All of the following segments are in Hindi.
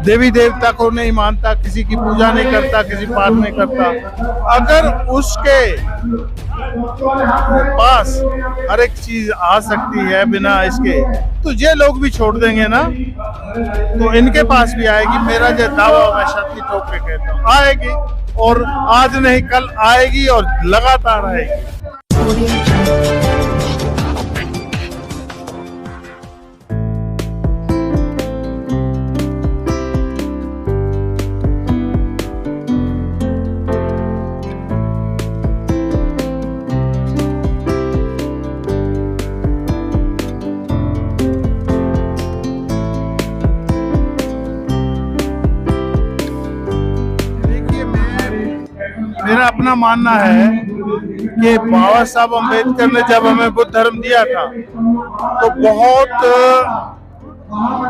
देवी देवता को नहीं मानता, किसी की पूजा नहीं करता, किसी पाठ नहीं करता, अगर उसके पास हर एक चीज आ सकती है बिना इसके, तो ये लोग भी छोड़ देंगे ना, तो इनके पास भी आएगी। मेरा जो दावा मैं छाती ठोक के कहता हूँ आएगी, और आज नहीं कल आएगी और लगातार आएगी। मेरा अपना मानना है कि बाबा साहब अम्बेडकर ने जब हमें बुद्ध धर्म दिया था तो बहुत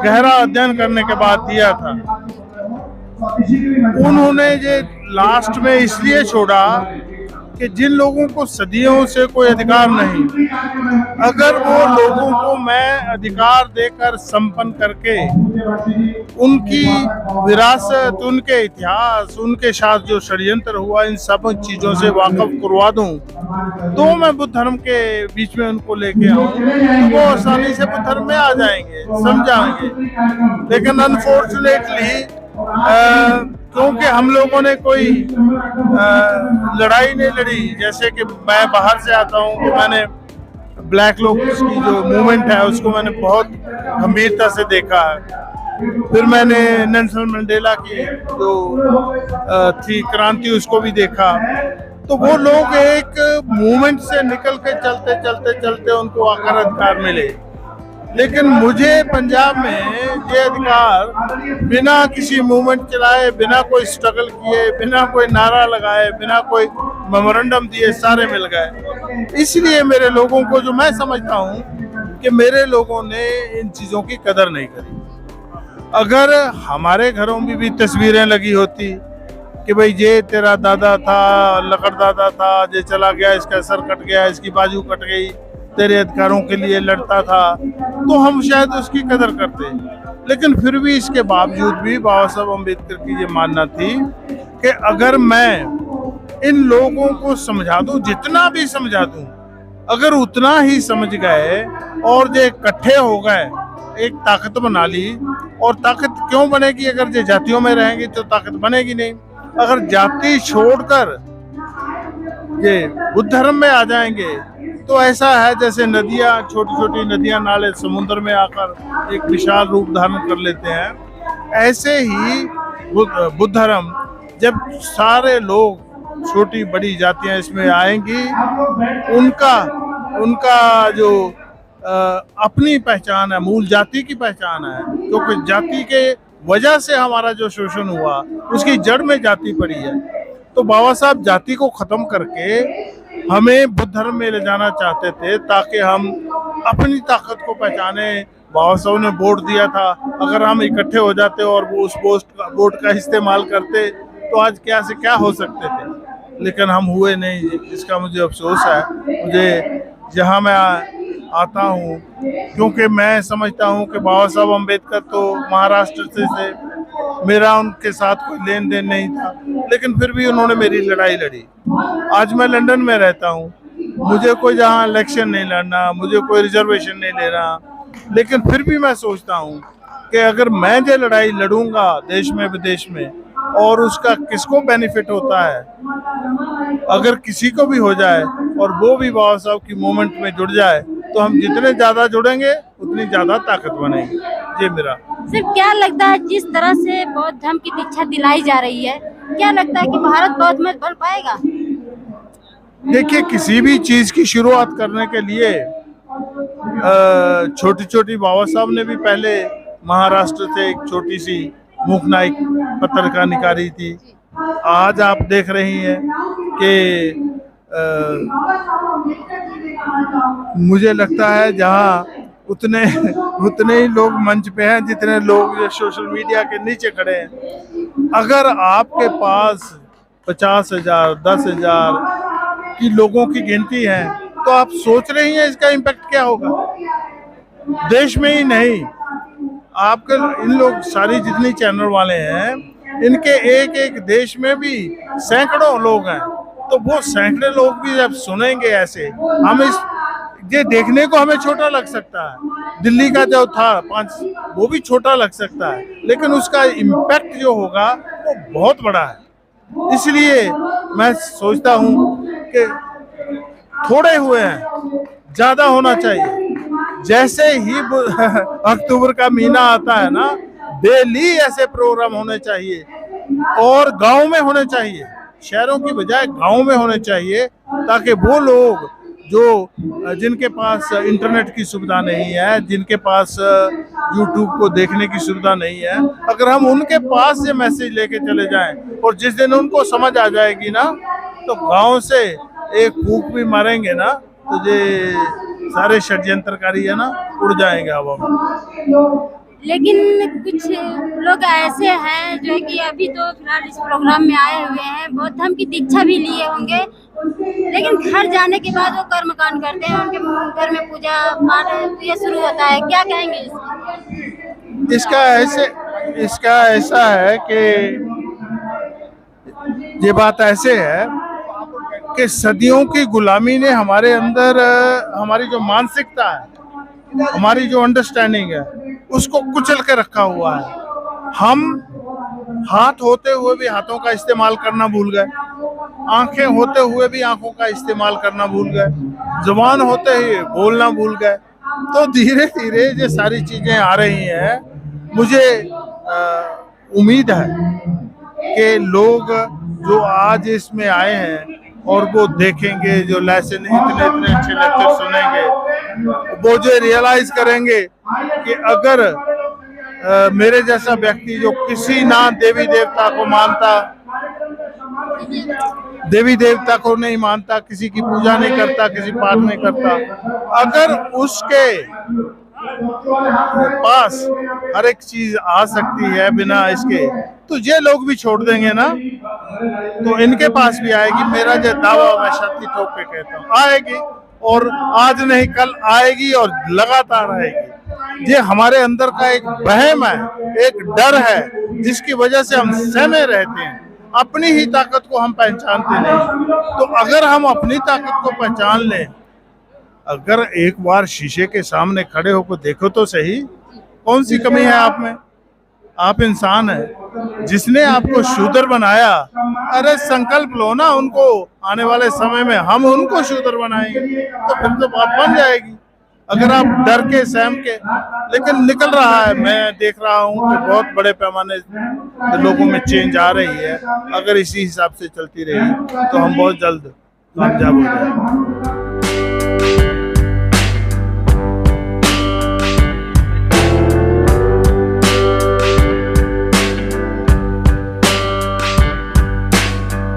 गहरा अध्ययन करने के बाद दिया था। उन्होंने ये लास्ट में इसलिए छोड़ा कि जिन लोगों को सदियों से कोई अधिकार नहीं, अगर वो लोगों को मैं अधिकार देकर संपन्न करके उनकी विरासत, उनके इतिहास, उनके साथ जो षड्यंत्र हुआ, इन सब चीजों से वाकफ करवा दूं, तो मैं बुद्ध धर्म के बीच में उनको लेके आऊं, तो वो आसानी से बुद्ध धर्म में आ जाएंगे, समझाएंगे। लेकिन अनफॉर्चुनेटली क्योंकि हम लोगों ने कोई लड़ाई नहीं लड़ी, जैसे कि मैं बाहर से आता हूँ तो मैंने ब्लैक लोग की जो मूवमेंट है उसको मैंने बहुत गंभीरता से देखा है। फिर मैंने नेल्सन मंडेला की जो थी क्रांति उसको भी देखा। तो वो लोग एक मूवमेंट से निकल के चलते चलते चलते उनको आकर अधिकार मिले, लेकिन मुझे पंजाब में ये अधिकार बिना किसी मूवमेंट चलाए, बिना कोई स्ट्रगल किए, बिना कोई नारा लगाए, बिना कोई मेमोरेंडम दिए सारे मिल गए। इसलिए मेरे लोगों को, जो मैं समझता हूँ कि मेरे लोगों ने इन चीज़ों की कदर नहीं करी। अगर हमारे घरों में भी तस्वीरें लगी होती कि भाई ये तेरा दादा था, लकड़ दादा था, ये चला गया, इसका सर कट गया, इसकी बाजू कट गई, तेरे अधिकारों के लिए लड़ता था, तो हम शायद उसकी कदर करते। लेकिन फिर भी इसके बावजूद भी बाबा साहब अम्बेडकर की ये मानना थी कि अगर मैं इन लोगों को समझा दूं, जितना भी समझा दूं, अगर उतना ही समझ गए और ये इकट्ठे हो गए, एक ताकत बना ली, और ताकत क्यों बनेगी? अगर ये जातियों में रहेंगे तो ताकत बनेगी नहीं। अगर जाति छोड़कर ये बुद्ध धर्म में आ जाएंगे तो ऐसा है जैसे नदियां, छोटी छोटी नदियां, नाले समुद्र में आकर एक विशाल रूप धारण कर लेते हैं। ऐसे ही बुद्ध धर्म, जब सारे लोग, छोटी बड़ी जातियां इसमें आएंगी, उनका जो अपनी पहचान है, मूल जाति की पहचान है, क्योंकि जाति के वजह से हमारा जो शोषण हुआ उसकी जड़ में जाति पड़ी है। तो बाबा साहब जाति को खत्म करके हमें बुद्ध धर्म में ले जाना चाहते थे ताकि हम अपनी ताकत को पहचाने। बाबा साहब ने वोट दिया था, अगर हम इकट्ठे हो जाते और वो उस वोट का इस्तेमाल करते तो आज क्या से क्या हो सकते थे, लेकिन हम हुए नहीं। इसका मुझे अफसोस है। मुझे जहाँ मैं आता हूँ, क्योंकि मैं समझता हूँ कि बाबा साहब अम्बेडकर तो महाराष्ट्र से मेरा उनके साथ कोई लेन देन नहीं था, लेकिन फिर भी उन्होंने मेरी लड़ाई लड़ी। आज मैं लंदन में रहता हूँ, मुझे कोई जहाँ इलेक्शन नहीं लड़ना, मुझे कोई रिजर्वेशन नहीं लेना, लेकिन फिर भी मैं सोचता हूँ कि अगर मैं ये लड़ाई लड़ूंगा देश में विदेश में, और उसका किसको बेनिफिट होता है, अगर किसी को भी हो जाए और वो भी बाबा साहब की मूवमेंट में जुड़ जाए, तो हम जितने ज्यादा जुड़ेंगे उतनी ज्यादा ताकत बनेगी। ये मेरा। सिर्फ क्या लगता है, जिस तरह से बौद्ध धर्म की दीक्षा दिलाई जा रही है, क्या लगता है कि भारत बौद्ध मत बन पाएगा? देखिए, किसी भी चीज की शुरुआत करने के लिए छोटी छोटी, बाबा साहब ने भी पहले महाराष्ट्र से एक छोटी सी मूकनायक पत्रिका निकाली थी। आज आप देख रही हैं कि मुझे लगता है जहाँ उतने ही लोग मंच पे हैं जितने लोग सोशल मीडिया के नीचे खड़े हैं। अगर आपके पास 50,000, 10,000 की लोगों की गिनती है, तो आप सोच रही हैं इसका इम्पैक्ट क्या होगा। देश में ही नहीं, आपके इन लोग सारी जितनी चैनल वाले हैं, इनके एक एक देश में भी सैकड़ों लोग हैं, तो वो सैकड़े लोग भी जब सुनेंगे ऐसे, हम इस ये देखने को हमें छोटा लग सकता है, दिल्ली का जो था 5 वो भी छोटा लग सकता है, लेकिन उसका इम्पैक्ट जो होगा वो बहुत बड़ा है। इसलिए मैं सोचता हूँ कि थोड़े हुए हैं, ज्यादा होना चाहिए। जैसे ही अक्टूबर का महीना आता है ना, डेली ऐसे प्रोग्राम होने चाहिए और गांव में होने चाहिए, शहरों की बजाय गांव में होने चाहिए, ताकि वो लोग जो जिनके पास इंटरनेट की सुविधा नहीं है, जिनके पास यूट्यूब को देखने की सुविधा नहीं है, अगर हम उनके पास ये मैसेज लेके चले जाएं और जिस दिन उनको समझ आ जाएगी ना, तो गांव से एक फूंक भी मारेंगे ना, तो ये सारे षड्यंत्रकारी है ना उड़ जाएंगे हवा में। लेकिन कुछ लोग ऐसे हैं जो है कि अभी तो फिलहाल इस प्रोग्राम में आए हुए हैं, बौद्ध धर्म की दीक्षा भी लिए होंगे, लेकिन घर जाने के बाद वो कर्मकांड करते हैं, उनके घर में पूजा पाठ ये शुरू होता है, क्या कहेंगे इसमें? इसका ऐसा है कि ये बात ऐसे है कि सदियों की गुलामी ने हमारे अंदर हमारी जो मानसिकता है, हमारी जो अंडरस्टैंडिंग है, उसको कुचल के रखा हुआ है। हम हाथ होते हुए भी हाथों का इस्तेमाल करना भूल गए, आंखें होते हुए भी आंखों का इस्तेमाल करना भूल गए, जुबान होते ही बोलना भूल गए। तो धीरे धीरे ये सारी चीजें आ रही हैं। मुझे उम्मीद है कि लोग जो आज इसमें आए हैं और वो देखेंगे, जो लेसन इतने इतने अच्छे लेक्चर सुनेंगे, वो जो रियलाइज करेंगे कि अगर मेरे जैसा व्यक्ति जो किसी ना देवी देवता को मानता, देवी देवता को नहीं मानता, किसी की पूजा नहीं करता, किसी पाठ नहीं करता, अगर उसके पास हर एक चीज आ सकती है बिना इसके, तो ये लोग भी छोड़ देंगे ना, तो इनके पास भी आएगी। मेरा जो दावा मैं छाती ठोक के कहता हूँ, आएगी, और आज नहीं कल आएगी और लगातार आएगी। ये हमारे अंदर का एक वहम है, एक डर है, जिसकी वजह से हम सहमे रहते हैं, अपनी ही ताकत को हम पहचानते नहीं। तो अगर हम अपनी ताकत को पहचान लें, अगर एक बार शीशे के सामने खड़े होकर देखो तो सही, कौन सी कमी है आप में? आप इंसान हैं, जिसने आपको शूद्र बनाया, अरे संकल्प लो ना उनको, आने वाले समय में हम उनको शूद्र बनाएंगे, तो फिर तो बात बन जाएगी। अगर आप डर के सहम के, लेकिन निकल रहा है, मैं देख रहा हूँ कि बहुत बड़े पैमाने लोगों में चेंज आ रही है। अगर इसी हिसाब से चलती रही तो हम बहुत जल्द कामयाब हो जाएंगे।